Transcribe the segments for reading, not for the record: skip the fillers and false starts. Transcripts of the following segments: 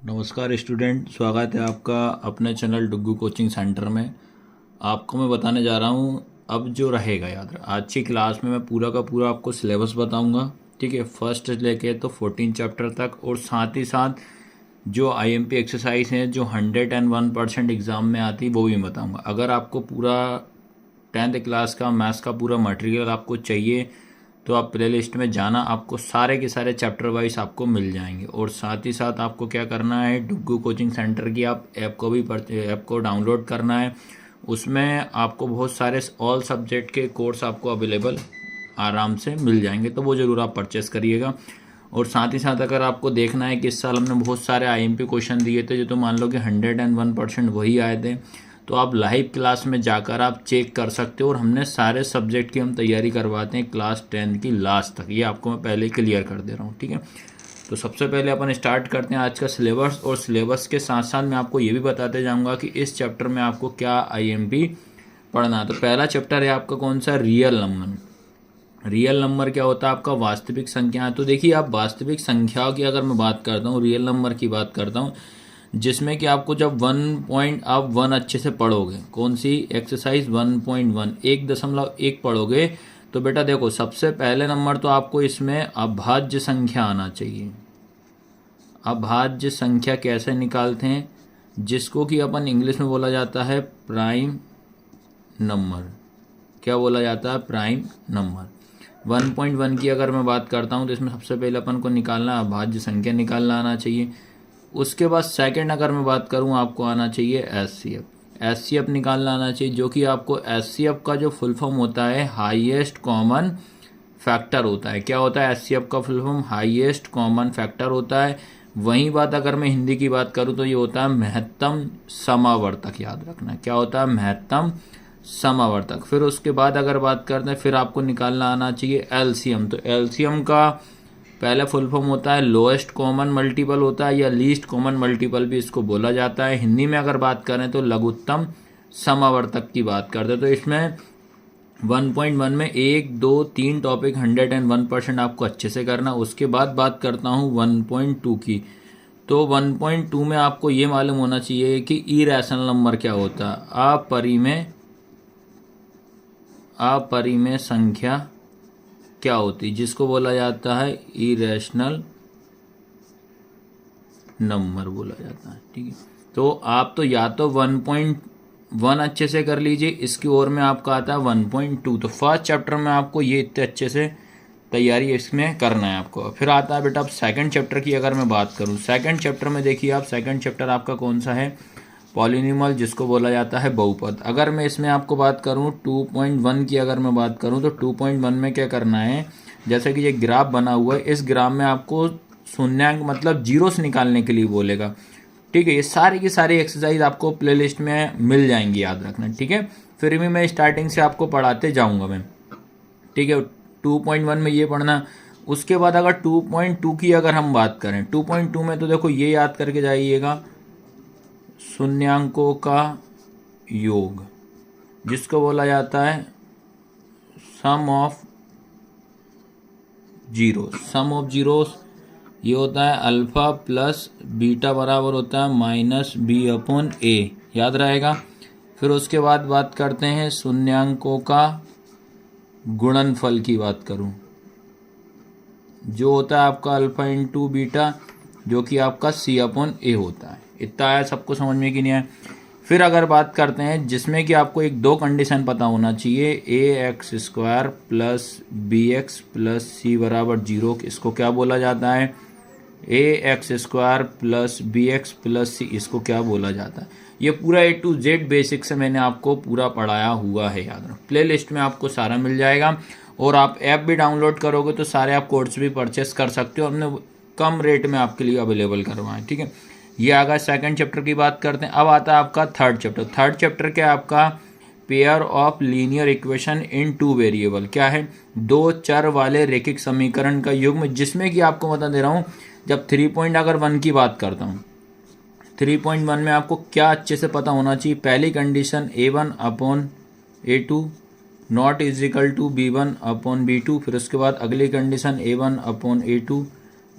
नमस्कार स्टूडेंट, स्वागत है आपका अपने चैनल डुग्गू कोचिंग सेंटर में। आपको मैं बताने जा रहा हूँ अब जो रहेगा, याद रहा आज की क्लास में मैं पूरा का पूरा आपको सिलेबस बताऊँगा। ठीक है, फर्स्ट लेके तो 14 चैप्टर तक, और साथ ही साथ जो आईएमपी एक्सरसाइज हैं जो 101% एग्ज़ाम में आती वो भी बताऊँगा। अगर आपको पूरा 10th क्लास का मैथ्स का पूरा मटेरियल आपको चाहिए तो आप प्ले लिस्ट में जाना, आपको सारे के सारे चैप्टर वाइज आपको मिल जाएंगे। और साथ ही साथ आपको क्या करना है, डुग्गू कोचिंग सेंटर की आप ऐप को डाउनलोड करना है। उसमें आपको बहुत सारे ऑल सब्जेक्ट के कोर्स आपको अवेलेबल आराम से मिल जाएंगे, तो वो ज़रूर आप परचेस करिएगा। और साथ ही साथ अगर आपको देखना है कि इस साल हमने बहुत सारे आईएमपी क्वेश्चन दिए थे जो तो मान लो कि 101% वही आए थे, तो आप लाइव क्लास में जाकर आप चेक कर सकते हो। और हमने सारे सब्जेक्ट की हम तैयारी करवाते हैं क्लास 10 की लास्ट तक, ये आपको मैं पहले क्लियर कर दे रहा हूँ। ठीक है, तो सबसे पहले अपन स्टार्ट करते हैं आज का सिलेबस। और सिलेबस के साथ साथ मैं आपको ये भी बताते जाऊँगा कि इस चैप्टर में आपको क्या आईएमपी पढ़ना है। तो पहला चैप्टर है आपका कौन सा, रियल नंबर। रियल नंबर क्या होता है, आपका वास्तविक संख्या। तो देखिए, आप वास्तविक संख्याओं की अगर मैं बात करता हूँ, रियल नंबर की बात करता हूँ, जिसमें कि आपको जब 1 अच्छे से पढ़ोगे, कौन सी एक्सरसाइज 1.1 1.1 पढ़ोगे, तो बेटा देखो सबसे पहले नंबर तो आपको इसमें अभाज्य संख्या आना चाहिए। अभाज्य संख्या कैसे निकालते हैं, जिसको कि अपन इंग्लिश में बोला जाता है प्राइम नंबर। क्या बोला जाता है, प्राइम नंबर। 1.1 की अगर मैं बात करता हूँ तो इसमें सबसे पहले अपन को निकालना अभाज्य संख्या निकालना आना चाहिए। उसके बाद सेकंड अगर मैं बात करूं, आपको आना चाहिए एचसीएफ निकालना आना चाहिए, जो कि आपको एचसीएफ का जो फुल फॉर्म होता है हाईएस्ट कॉमन फैक्टर होता है। क्या होता है एचसीएफ का full form, highest common factor होता है। वहीं बात अगर मैं हिंदी की बात करूं तो ये होता है महत्तम समावर्तक। याद रखना क्या होता है, महत्तम समावर्तक। फिर उसके बाद अगर बात करते हैं, फिर आपको निकालना आना चाहिए एलसीएम। तो एलसीएम का पहला फुल फॉर्म होता है लोएस्ट कॉमन मल्टीपल होता है, या लीस्ट कॉमन मल्टीपल भी इसको बोला जाता है। हिंदी में अगर बात करें तो लघुत्तम समावर्तक की बात करते हैं। तो इसमें 1.1 में 1, 2, 3 टॉपिक 101% आपको अच्छे से करना। उसके बाद बात करता हूँ 1.2 की। तो 1.2 में आपको ये मालूम होना चाहिए कि इरेशनल नंबर क्या होता है, अपरिमेय संख्या क्या होती, जिसको बोला जाता है इरेशनल नंबर बोला जाता है। ठीक है, तो आप तो या तो 1.1 अच्छे से कर लीजिए, इसकी ओर में आपका आता है 1.2। तो फर्स्ट चैप्टर में आपको ये इतने अच्छे से तैयारी इसमें करना है आपको। फिर आता है बेटा अब सेकंड चैप्टर की अगर मैं बात करूं, सेकंड चैप्टर में देखिए आप, सेकंड चैप्टर आपका कौन सा है, पॉलिनोमियल, जिसको बोला जाता है बहुपद। अगर मैं इसमें आपको बात करूं 2.1 की अगर मैं बात करूं, तो 2.1 में क्या करना है, जैसे कि ये ग्राफ बना हुआ है, इस ग्राफ में आपको शून्यांक मतलब जीरो से निकालने के लिए बोलेगा। ठीक है, ये सारी की सारी एक्सरसाइज आपको प्लेलिस्ट में मिल जाएंगी, याद रखना। ठीक है, फिर भी मैं स्टार्टिंग से आपको पढ़ाते जाऊंगा मैं। ठीक है, 2.1 में ये पढ़ना। उसके बाद अगर 2.2 की अगर हम बात करें, 2.2 में तो देखो ये याद करके जाइएगा, शून्यांकों का योग, जिसको बोला जाता है सम ऑफ जीरोस। ये होता है अल्फा प्लस बीटा बराबर होता है -b/a, याद रहेगा। फिर उसके बाद बात करते हैं शून्यांकों का गुणनफल की बात करूं, जो होता है आपका अल्फा इंटू बीटा, जो कि आपका c/a होता है। इतना आया सबको समझ में कि नहीं आया। फिर अगर बात करते हैं जिसमें कि आपको एक दो कंडीशन पता होना चाहिए, ax² plus bx plus c बराबर 0, इसको क्या बोला जाता है, ax² plus bx plus c, इसको क्या बोला जाता है। ये पूरा A to Z बेसिक से मैंने आपको पूरा पढ़ाया हुआ है, याद रखो। प्ले लिस्ट में आपको सारा मिल जाएगा, और आप ऐप भी डाउनलोड करोगे तो सारे आप कोर्स भी परचेस कर सकते हो, हमने कम रेट में आपके लिए अवेलेबल करवाएं। ठीक है, ये आ गया सेकंड चैप्टर की बात करते हैं। अब आता है आपका थर्ड चैप्टर। थर्ड चैप्टर क्या है आपका, pair of linear equation in 2 variable. क्या है, 2 चर वाले रैखिक समीकरण का युग्म, जिसमें कि आपको बता दे रहा हूँ, जब 3.1 की बात करता हूँ, 3.1 में आपको क्या अच्छे से पता होना चाहिए। पहली condition a1/a2 not is equal to b1/b2। फिर उसके बाद अगली कंडीशन a1/a2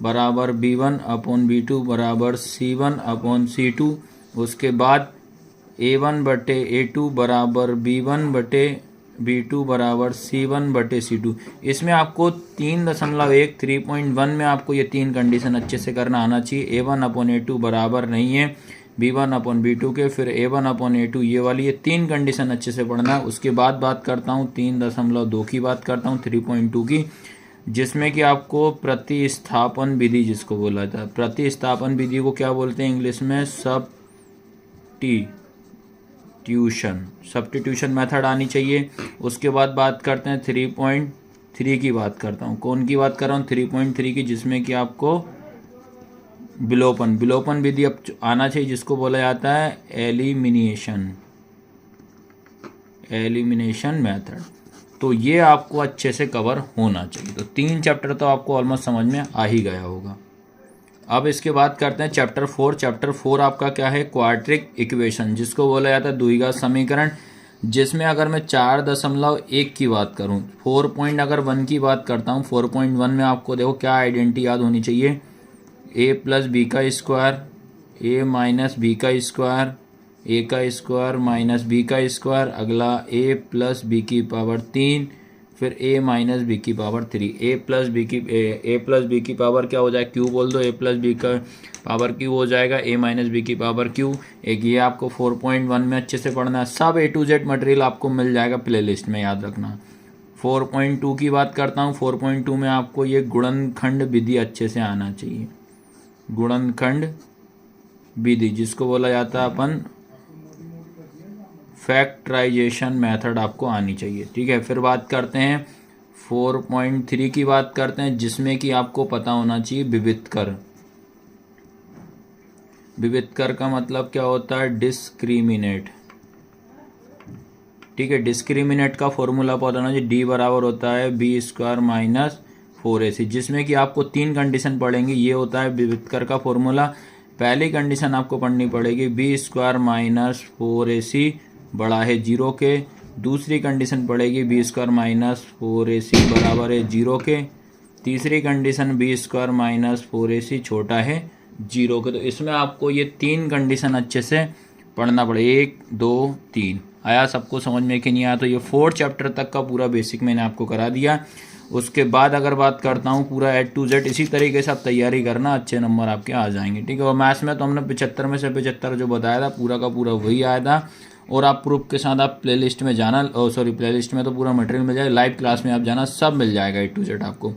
बराबर B1 अपॉन B2 बराबर C1 अपॉन C2। उसके बाद A1 बटे A2 बराबर B1 बटे B2 बराबर C1 बटे C2। इसमें आपको 3.1 3.1 में आपको ये तीन कंडीशन अच्छे से करना आना चाहिए। A1 अपॉन A2 बराबर नहीं है B1 अपॉन B2 के, फिर A1 अपॉन A2 ये वाली, ये तीन कंडीशन अच्छे से पढ़ना है। उसके बाद बात करता हूँ 3.2 की बात करता हूँ 3.2 की, जिसमें कि आपको प्रतिस्थापन विधि जिसको बोला जाता है। प्रतिस्थापन विधि को क्या बोलते हैं इंग्लिश में? सब्स्टिट्यूशन मेथड आनी चाहिए। उसके बाद बात करते हैं 3.3 की बात करता हूँ। कौन की बात कर रहा हूँ? 3.3 की, जिसमें कि आपको विलोपन विधि अब आना चाहिए, जिसको बोला जाता है एलिमिनेशन मेथड। तो ये आपको अच्छे से कवर होना चाहिए। तो 3 चैप्टर तो आपको ऑलमोस्ट समझ में आ ही गया होगा। अब इसके बाद करते हैं चैप्टर 4। चैप्टर 4 आपका क्या है? क्वाड्रिक इक्वेशन, जिसको बोला जाता है द्विघात समीकरण। जिसमें अगर मैं 4.1 की बात करूं, 4.1 की बात करता हूं, 4.1 में आपको देखो क्या आइडेंटिटी याद होनी चाहिए? a प्लस बी का स्क्वायर, a माइनस बी का स्क्वायर, a का स्क्वायर माइनस बी का स्क्वायर, अगला a प्लस बी की पावर 3, फिर a माइनस बी की पावर 3। a प्लस बी की पावर क्या हो जाए? क्यू बोल दो। a प्लस बी का पावर क्यू हो जाएगा a माइनस बी की पावर क्यू। एक ये आपको 4.1 में अच्छे से पढ़ना है। सब A to Z मटेरियल आपको मिल जाएगा प्लेलिस्ट में, याद रखना। 4.2 की बात करता हूँ। 4.2 में आपको ये गुणनखंड विधि अच्छे से आना चाहिए। गुणनखंड विधि जिसको बोला जाता है अपन फैक्टराइजेशन मेथड आपको आनी चाहिए, ठीक है। फिर बात करते हैं 4.3 की बात करते हैं, जिसमें कि आपको पता होना चाहिए विवितकर। विवितकर का मतलब क्या होता है? डिस्क्रिमिनेट, ठीक है। डिस्क्रिमिनेट का फॉर्मूला पता होना चाहिए। D बराबर होता है बी स्क्वायर माइनस 4AC, जिसमें कि आपको 3 कंडीशन पढ़ेंगे। ये होता है विवितकर का फॉर्मूला। पहली कंडीशन आपको पढ़नी पड़ेगी बी स्क्वायर माइनस 4AC बड़ा है 0 के। दूसरी कंडीशन पड़ेगी बी स्क्वायर माइनस 4AC बराबर है 0 के। तीसरी condition B square minus 4AC छोटा है 0 के। तो इसमें आपको ये 3 कंडीशन अच्छे से पढ़ना पड़ेगा। 1 2 3। आया सबको समझ में कि नहीं आया? तो ये 4 चैप्टर तक का पूरा बेसिक मैंने आपको करा दिया। उसके बाद अगर बात करता हूँ पूरा A to Z, इसी तरीके से आप तैयारी करना, अच्छे नंबर आपके आ जाएंगे, ठीक है। और मैथ्स में तो हमने 75 में से 75 जो बताया था पूरा का पूरा वही आया था। और आप प्रूफ के साथ आप प्लेलिस्ट में जाना, प्लेलिस्ट में तो पूरा मटेरियल मिल जाएगा, लाइव क्लास में आप जाना, सब मिल जाएगा A to Z आपको।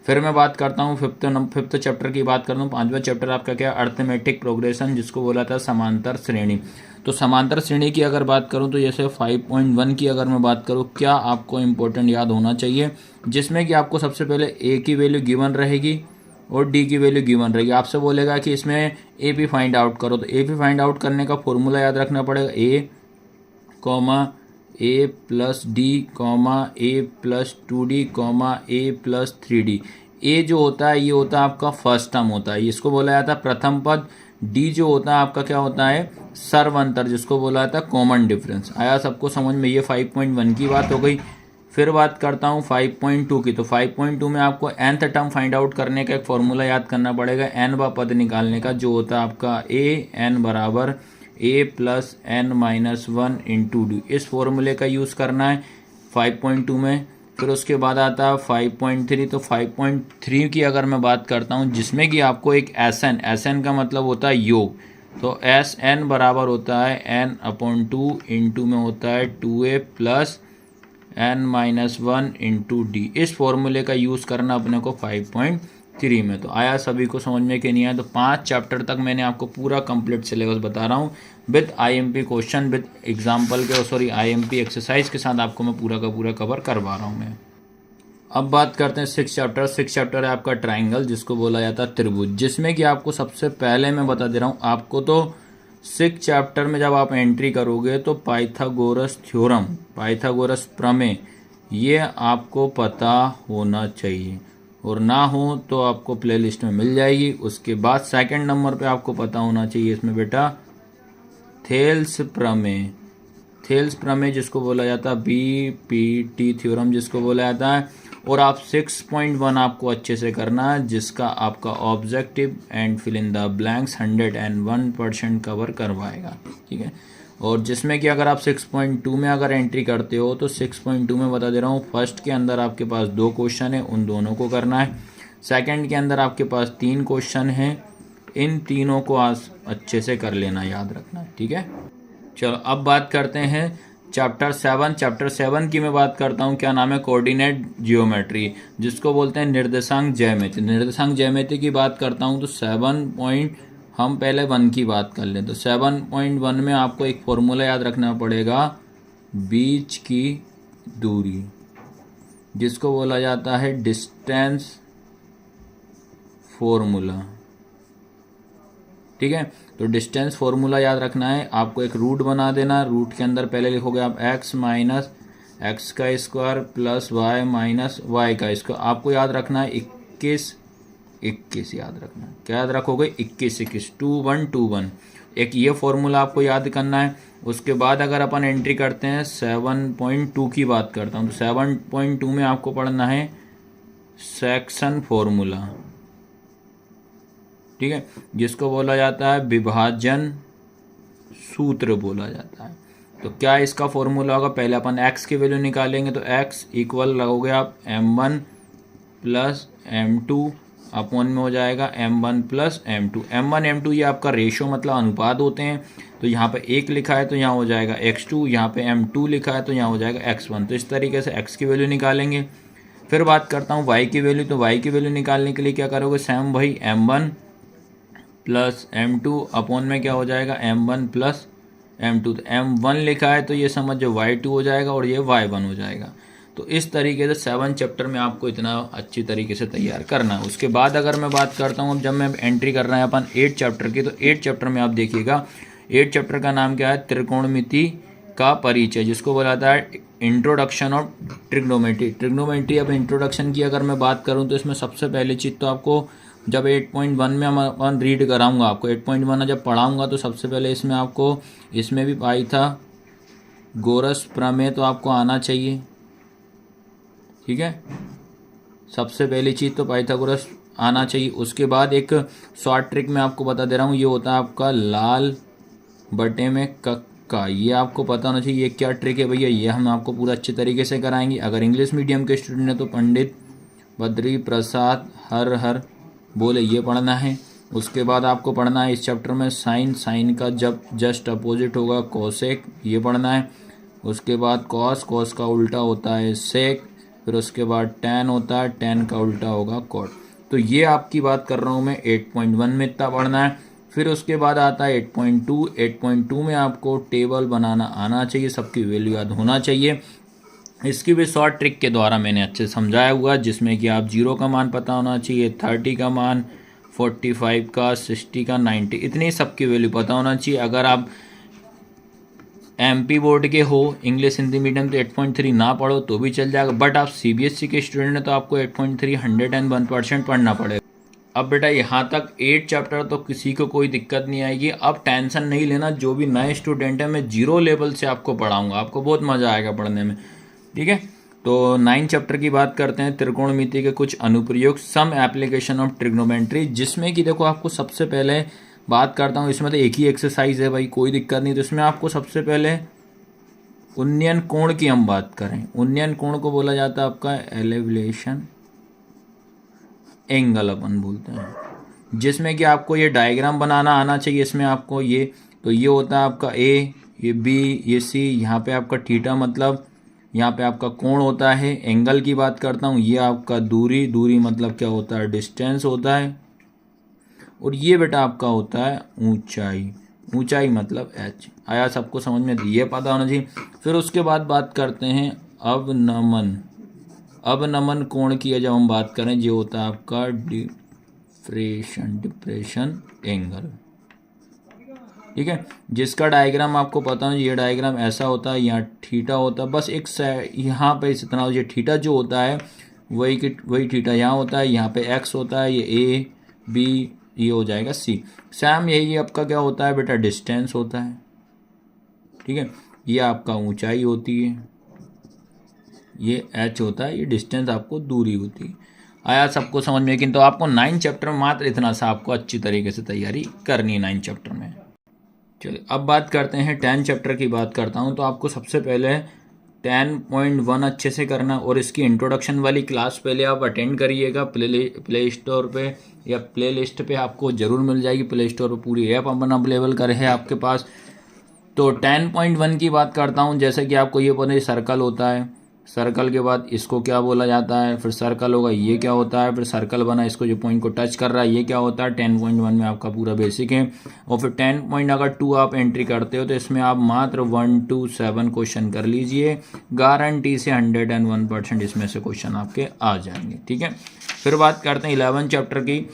फिर मैं बात करता हूँ फिफ्थ चैप्टर की बात करता हूँ। 5वां चैप्टर आपका क्या? अर्थमेटिक प्रोग्रेशन, जिसको बोला था समांतर श्रेणी। तो समांतर श्रेणी की अगर बात करूं तो जैसे 5.1 की अगर मैं बात करूं, क्या आपको इंपॉर्टेंट याद होना चाहिए? जिसमें कि आपको सबसे पहले A की वैल्यू गिवन रहेगी और D की वैल्यू गिवन रहेगी। आपसे बोलेगा कि इसमें AP फाइंड आउट करो, तो AP फाइंड आउट करने का फॉर्मूला याद रखना पड़ेगा। A plus D A plus 2D A plus 3D। A जो होता है ये होता है आपका फर्स्ट टर्म होता है, इसको बोला जाता है प्रथम पद। D जो होता है आपका क्या होता है? सर्वअंतर, जिसको बोला जाता है कॉमन डिफरेंस। आया सबको समझ में? ये 5.1 की बात हो गई। फिर बात करता हूँ 5.2 की। तो 5.2 में आपको nth टर्म फाइंड आउट करने का एक फॉर्मूला याद करना पड़ेगा, n पद निकालने का, जो होता है आपका n बराबर A plus n minus 1 into D। इस फॉर्मूले का यूज़ करना है 5.2 में। फिर उसके बाद आता है 5.3। तो 5.3 की अगर मैं बात करता हूँ, जिसमें कि आपको एक SN का मतलब होता है योग। तो SN बराबर होता है n/2 इंटू में होता है 2A plus n minus 1 into D। इस फॉर्मूले का यूज़ करना अपने को 5.3 में। तो आया सभी को समझ में कि नहीं आया? तो 5 चैप्टर तक मैंने आपको पूरा कंप्लीट सिलेबस बता रहा हूँ, with IMP question, with example के IMP एक्सरसाइज के साथ आपको मैं पूरा का पूरा कवर करवा रहा हूँ मैं। अब बात करते हैं 6 चैप्टर। 6 चैप्टर है आपका ट्राइंगल, जिसको बोला जाता है त्रिभुज। जिसमें कि आपको सबसे पहले मैं बता दे रहा हूँ आपको, तो 6 चैप्टर में जब आप एंट्री करोगे तो पाइथागोरस थ्योरम, पाइथागोरस प्रमेय, ये आपको पता होना चाहिए, और ना हो तो आपको प्लेलिस्ट में मिल जाएगी। उसके बाद सेकंड नंबर पे आपको पता होना चाहिए इसमें बेटा थेल्स प्रमेय। थेल्स प्रमेय जिसको बोला जाता है BPT थ्योरम, जिसको बोला जाता है। और आप 6.1 आपको अच्छे से करना है, जिसका आपका objective and fill in the blanks 101% cover करवाएगा, ठीक है। और जिसमें कि अगर आप 6.2 में अगर एंट्री करते हो तो 6.2 में बता दे रहा हूँ, फर्स्ट के अंदर आपके पास 2 क्वेश्चन है, उन दोनों को करना है। सेकंड के अंदर आपके पास 3 क्वेश्चन हैं, इन तीनों को आज अच्छे से कर लेना, याद रखना, ठीक है। चलो अब बात करते हैं चैप्टर 7। चैप्टर 7 की मैं बात करता हूँ, क्या नाम है, कोऑर्डिनेट जियोमेट्री, जिसको बोलते हैं निर्देशांक ज्यामिति। निर्देशांक ज्यामिति की बात करता हूँ तो 7 हम पहले 1 की बात कर लें तो 7.1 में आपको एक फॉर्मूला याद रखना पड़ेगा, बीच की दूरी, जिसको बोला जाता है डिस्टेंस फॉर्मूला, ठीक है। तो डिस्टेंस फॉर्मूला याद रखना है, आपको एक रूट बना देना, रूट के अंदर पहले लिखोगे आप x माइनस एक्स का square plus y minus y का स्क्वायर। आपको याद रखना है 21 याद रखना है, क्या याद रखोगे, 21 2 1 2 1, एक ये फॉर्मूला आपको याद करना है। उसके बाद अगर अपन एंट्री करते हैं 7.2 की बात करता हूँ तो 7.2 में आपको पढ़ना है सेक्शन फॉर्मूला, ठीक है, जिसको बोला जाता है विभाजन सूत्र बोला जाता है। तो क्या इसका फॉर्मूला होगा, पहले अपन x की वैल्यू निकालेंगे तो x इक्वल लगोगे आप m1 प्लस m2 अपॉन में हो जाएगा m1 plus m2। m1 m2 ये आपका रेशो मतलब अनुपात होते हैं, तो यहाँ पे 1 लिखा है तो यहाँ हो जाएगा x2, यहाँ पे m2 लिखा है तो यहाँ हो जाएगा x1। तो इस तरीके से x की वैल्यू निकालेंगे। फिर बात करता हूँ y की वैल्यू, तो y की वैल्यू निकालने के लिए क्या करोगे, सेम भाई m1 प्लस m2 अपॉन में क्या हो जाएगा m1 प्लस m2। तो m1 लिखा है तो ये समझो y2 हो जाएगा और ये y1 हो जाएगा। तो इस तरीके से 7 चैप्टर में आपको इतना अच्छी तरीके से तैयार करना है। उसके बाद अगर मैं बात करता हूँ, अब जब मैं एंट्री कर रहा है अपन 8 चैप्टर की, तो 8 चैप्टर में आप देखिएगा, 8 चैप्टर का नाम क्या है, त्रिकोणमिति का परिचय, जिसको बोला जाता है इंट्रोडक्शन ऑफ ट्रिग्नोमेट्री। ट्रिग्नोमेट्री अब इंट्रोडक्शन की अगर मैं बात करूँ तो इसमें सबसे पहली चीज़ तो आपको जब 8.1 में अपन रीड कराऊंगा, आपको 8.1 जब पढ़ाऊंगा तो सबसे पहले इसमें आपको, इसमें भी पाइथागोरस प्रमेय तो आपको आना चाहिए, ठीक है। सबसे पहली चीज़ तो पाइथागोरस आना चाहिए। उसके बाद एक शॉर्ट ट्रिक मैं आपको बता दे रहा हूँ, ये होता है आपका लाल बटे में कक्का, ये आपको पता होना चाहिए। ये क्या ट्रिक है भैया, ये हम आपको पूरा अच्छे तरीके से कराएंगे। अगर इंग्लिश मीडियम के स्टूडेंट हैं तो पंडित बद्री प्रसाद हर हर बोले ये पढ़ना है। उसके बाद आपको पढ़ना है इस चैप्टर में साइन, साइन का जब जस्ट अपोजिट होगा कोसेक, ये पढ़ना है। उसके बाद कॉस, कॉस का उल्टा होता है सेक। फिर उसके बाद टैन होता है, टैन का उल्टा होगा कॉट। तो ये आपकी बात कर रहा हूँ मैं 8.1 में इतना पढ़ना है। फिर उसके बाद आता है 8.2। 8.2 में आपको टेबल बनाना आना चाहिए, सबकी वैल्यू याद होना चाहिए। इसकी भी शॉर्ट ट्रिक के द्वारा मैंने अच्छे से समझाया हुआ, जिसमें कि आप 0 का मान पता होना चाहिए, 30 का मान, 45 का, 60 का, 90, इतनी सबकी वैल्यू पता होना चाहिए। अगर आप MP बोर्ड के हो, इंग्लिश हिंदी मीडियम, तो 8.3 ना पढ़ो तो भी चल जाएगा, बट आप CBSE के स्टूडेंट हैं तो आपको 8.3 101% पढ़ना पड़ेगा। अब बेटा यहाँ तक 8 चैप्टर तो किसी को कोई दिक्कत नहीं आएगी। अब टेंशन नहीं लेना, जो भी नए स्टूडेंट है मैं 0 लेवल से आपको पढ़ाऊँगा, आपको बहुत मज़ा आएगा पढ़ने में, ठीक है। तो 9 चैप्टर की बात करते हैं, त्रिकोणमिति के कुछ अनुप्रयोग, सम एप्लीकेशन ऑफ ट्रिग्नोमेट्री, जिसमें कि देखो आपको सबसे पहले बात करता हूँ, इसमें तो एक ही एक्सरसाइज है भाई, कोई दिक्कत नहीं। तो इसमें आपको सबसे पहले उन्नयन कोण की हम बात करें, उन्नयन कोण को बोला जाता है आपका एलिवेशन एंगल अपन बोलते हैं, जिसमें कि आपको ये डायग्राम बनाना आना चाहिए। इसमें आपको ये, तो ये होता है आपका A, ये B, ये C, यहाँ पे आपका थीटा मतलब यहाँ पे आपका कोण होता है। एंगल की बात करता हूँ, ये आपका दूरी, दूरी मतलब क्या होता है, डिस्टेंस होता है। और ये बेटा आपका होता है ऊंचाई, ऊंचाई मतलब h। आया सबको समझ में, ये पता होना चाहिए। फिर उसके बाद बात करते हैं अवनमन। अवनमन कोण की जब हम बात करें, ये होता है आपका डिप्रेशन एंगल, ठीक है, जिसका डायग्राम आपको पता है। ये डायग्राम ऐसा होता है, यहाँ थीटा होता है, बस एक यहाँ पे इतना, ये थीटा जो होता है वही थीटा यहाँ होता है, यहाँ पे x होता है, ये A B, ये हो जाएगा C। सैम यही आपका क्या होता है बेटा, डिस्टेंस होता है, ठीक है। ये आपका ऊंचाई होती है, ये h होता है, ये डिस्टेंस आपको दूरी होती है। आया सबको समझ में? लेकिन तो आपको 9 चैप्टर में मात्र इतना सा आपको अच्छी तरीके से तैयारी करनी है 9 चैप्टर में। चलिए अब बात करते हैं 10 चैप्टर की बात करता हूँ। तो आपको सबसे पहले 10.1 अच्छे से करना, और इसकी इंट्रोडक्शन वाली क्लास पहले आप अटेंड करिएगा। प्ले स्टोर पे या प्ले लिस्ट पे आपको ज़रूर मिल जाएगी। प्ले स्टोर पे पूरी ऐप अपन अवेलेबल करे है आपके पास। तो 10.1 की बात करता हूँ। जैसे कि आपको ये पता है सर्कल होता है, सर्कल के बाद इसको क्या बोला जाता है, फिर सर्कल होगा ये क्या होता है, फिर सर्कल बना इसको जो पॉइंट को टच कर रहा है ये क्या होता है। 10.1 में आपका पूरा बेसिक है। और फिर 10.2 आप एंट्री करते हो तो इसमें आप मात्र 1 to 7 क्वेश्चन कर लीजिए, गारंटी से 101% इसमें से क्वेश्चन आपके आ जाएंगे। ठीक है, फिर बात करते हैं 11 चैप्टर की।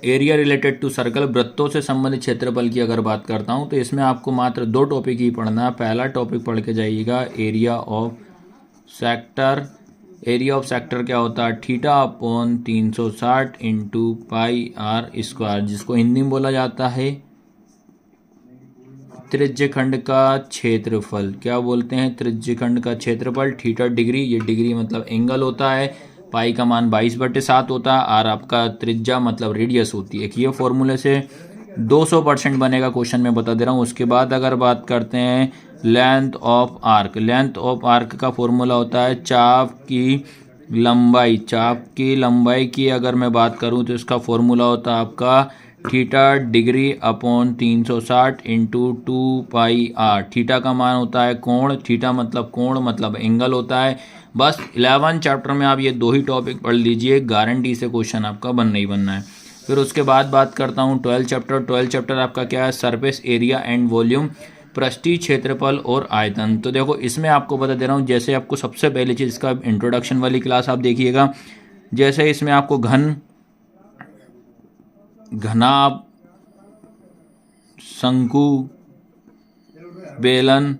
एरिया रिलेटेड टू सर्कल, वृत्तों से संबंधित क्षेत्रफल की अगर बात करता हूँ तो इसमें आपको मात्र 2 टॉपिक ही पढ़ना है। पहला टॉपिक पढ़ के जाइएगा area of sector. Area of sector क्या होता है, theta upon 360 into pi r square, जिसको हिंदी में बोला जाता है त्रिज्यखंड का क्षेत्रफल। क्या बोलते हैं, त्रिज्यखंड का क्षेत्रफल। थीटा डिग्री, ये डिग्री मतलब एंगल होता है। पाई का मान 22/7 होता है। आर आपका त्रिज्या मतलब रेडियस होती है। ये फॉर्मूले से 200% बनेगा, क्वेश्चन में बता दे रहा हूँ। उसके बाद अगर बात करते हैं length of arc, length of arc का फॉर्मूला होता है चाप की लंबाई। चाप की लंबाई की अगर मैं बात करूँ तो इसका फॉर्मूला होता है आपका theta degree upon 360 into 2 pi r. Theta का मान होता है कोण, थीटा मतलब कोण मतलब एंगल होता है। बस 11 चैप्टर में आप ये 2 ही टॉपिक पढ़ लीजिए, गारंटी से क्वेश्चन आपका बनना ही बनना है। फिर उसके बाद बात करता हूँ 12 चैप्टर। 12 चैप्टर आपका क्या है, सरफेस एरिया एंड वॉल्यूम, पृष्ठीय क्षेत्रफल और आयतन। तो देखो इसमें आपको बता दे रहा हूँ, जैसे आपको सबसे पहली चीज़ इसका इंट्रोडक्शन वाली क्लास आप देखिएगा। जैसे इसमें आपको घनाभ, शंकु, बेलन,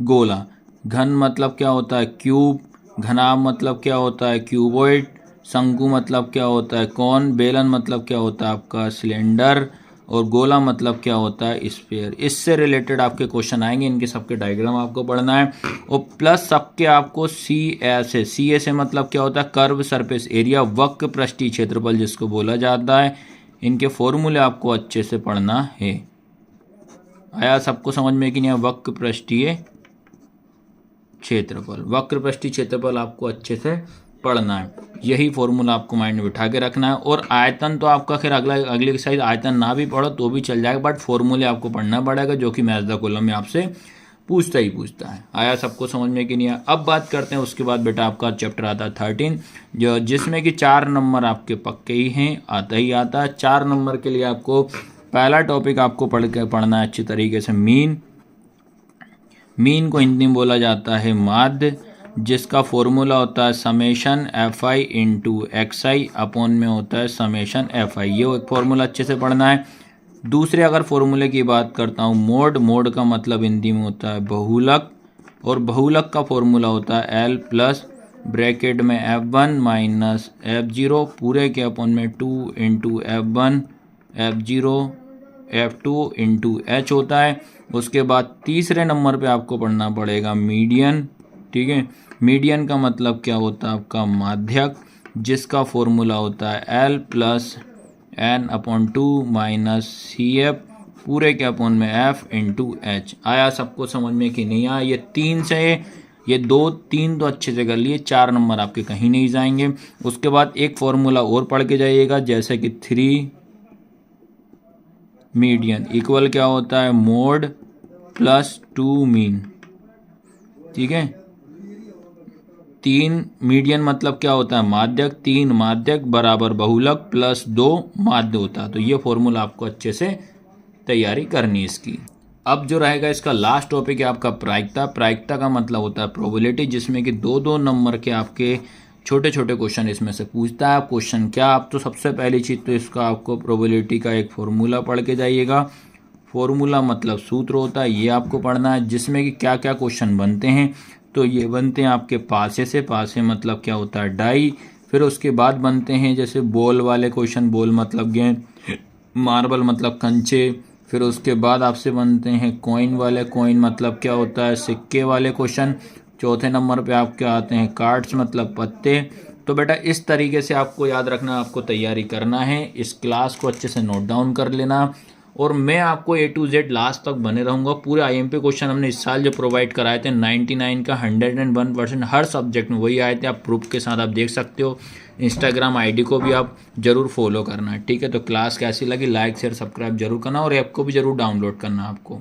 गोला। घन मतलब क्या होता है, क्यूब। घनाभ मतलब क्या होता है, क्यूबॉइड। शंकु मतलब क्या होता है, कौन। बेलन मतलब क्या होता है आपका सिलेंडर। और गोला मतलब क्या होता है, स्फीयर। इससे रिलेटेड आपके क्वेश्चन आएंगे, इनके सबके डायग्राम आपको पढ़ना है। और प्लस सबके आपको सी एस है। सी एस मतलब क्या होता है, कर्व सरफेस एरिया, वक्र पृष्ठीय क्षेत्रफल जिसको बोला जाता है। इनके फॉर्मूले आपको अच्छे से पढ़ना है। आया सबको समझ में कि नहीं, वक्र पृष्ठीय क्षेत्रफल। वक्र पृष्ठीय क्षेत्रफल आपको अच्छे से पढ़ना है, यही फॉर्मूला आपको माइंड में बिठा के रखना है। और आयतन तो आपका खैर अगले एक्सरसाइज आयतन ना भी पढ़ो तो भी चल जाएगा, बट फॉर्मूले आपको पढ़ना पड़ेगा, जो कि मैथ्स द कॉलम में आपसे पूछता ही पूछता है। आया सबको समझ में कि नहीं आया। अब बात करते हैं उसके बाद बेटा आपका चैप्टर आता है 13, जो जिसमें कि 4 नंबर आपके पक्के ही हैं, आता ही आता है। 4 नंबर के लिए आपको पहला टॉपिक आपको पढ़ना है अच्छी तरीके से मीन। मीन को हिंदी में बोला जाता है माध्य, जिसका फॉर्मूला होता है summation F I into x I upon में होता है समेशन एफ आई। ये एक फॉर्मूला अच्छे से पढ़ना है। दूसरे अगर फॉर्मूले की बात करता हूँ मोड, मोड का मतलब हिंदी में होता है बहुलक, और बहुलक का फॉर्मूला होता है एल प्लस ब्रैकेट में F1 माइनस F0 पूरे के अपॉन में 2 into F1 F0 F2 into H होता है। उसके बाद तीसरे नंबर पे आपको पढ़ना पड़ेगा मीडियन। ठीक है, मीडियन का मतलब क्या होता है आपका माध्यक, जिसका फॉर्मूला होता है L plus N upon 2 minus CF पूरे के अपॉन में F इंटू H। आया सबको समझ में कि नहीं आया। ये 3 से ये 2-3 तो अच्छे से कर लिए, 4 नंबर आपके कहीं नहीं जाएंगे। उसके बाद एक फॉर्मूला और पढ़ के जाइएगा, जैसे कि 3 मीडियन इक्वल क्या होता है मोड प्लस 2 मीन। ठीक है, 3 मीडियन मतलब क्या होता है माध्यक, 3 माध्यक बराबर बहुलक प्लस 2 माध्य होता है। तो ये फॉर्मूला आपको अच्छे से तैयारी करनी है इसकी। अब जो रहेगा इसका लास्ट टॉपिक है आपका प्रायिकता। प्रायिकता का मतलब होता है प्रोबेबिलिटी, जिसमें कि 2-2 नंबर के आपके छोटे छोटे क्वेश्चन इसमें से पूछता है। क्वेश्चन क्या, आप तो सबसे पहली चीज़ तो इसका आपको प्रोबेबिलिटी का एक फॉर्मूला पढ़ के जाइएगा। फॉर्मूला मतलब सूत्र होता है, ये आपको पढ़ना है, जिसमें कि क्या क्या क्वेश्चन बनते हैं। तो ये बनते हैं आपके पासे से, पासे मतलब क्या होता है डाई। फिर उसके बाद बनते हैं जैसे बॉल वाले क्वेश्चन, बॉल मतलब गेंद, मार्बल मतलब कंचे। फिर उसके बाद आपसे बनते हैं कॉइन वाले, कॉइन मतलब क्या होता है सिक्के वाले क्वेश्चन। चौथे नंबर पे आपके आते हैं कार्ड्स मतलब पत्ते। तो बेटा इस तरीके से आपको याद रखना, आपको तैयारी करना है, इस क्लास को अच्छे से नोट डाउन कर लेना और मैं आपको A to Z लास्ट तक बने रहूँगा। पूरे IMP क्वेश्चन हमने इस साल जो प्रोवाइड कराए थे 99 का 101% हर सब्जेक्ट में वही आए थे। आप प्रूफ के साथ आप देख सकते हो। इंस्टाग्राम ID को भी आप ज़रूर फॉलो करना, ठीक है। तो क्लास कैसी लगी, लाइक शेयर सब्सक्राइब जरूर करना और ऐप को भी ज़रूर डाउनलोड करना आपको।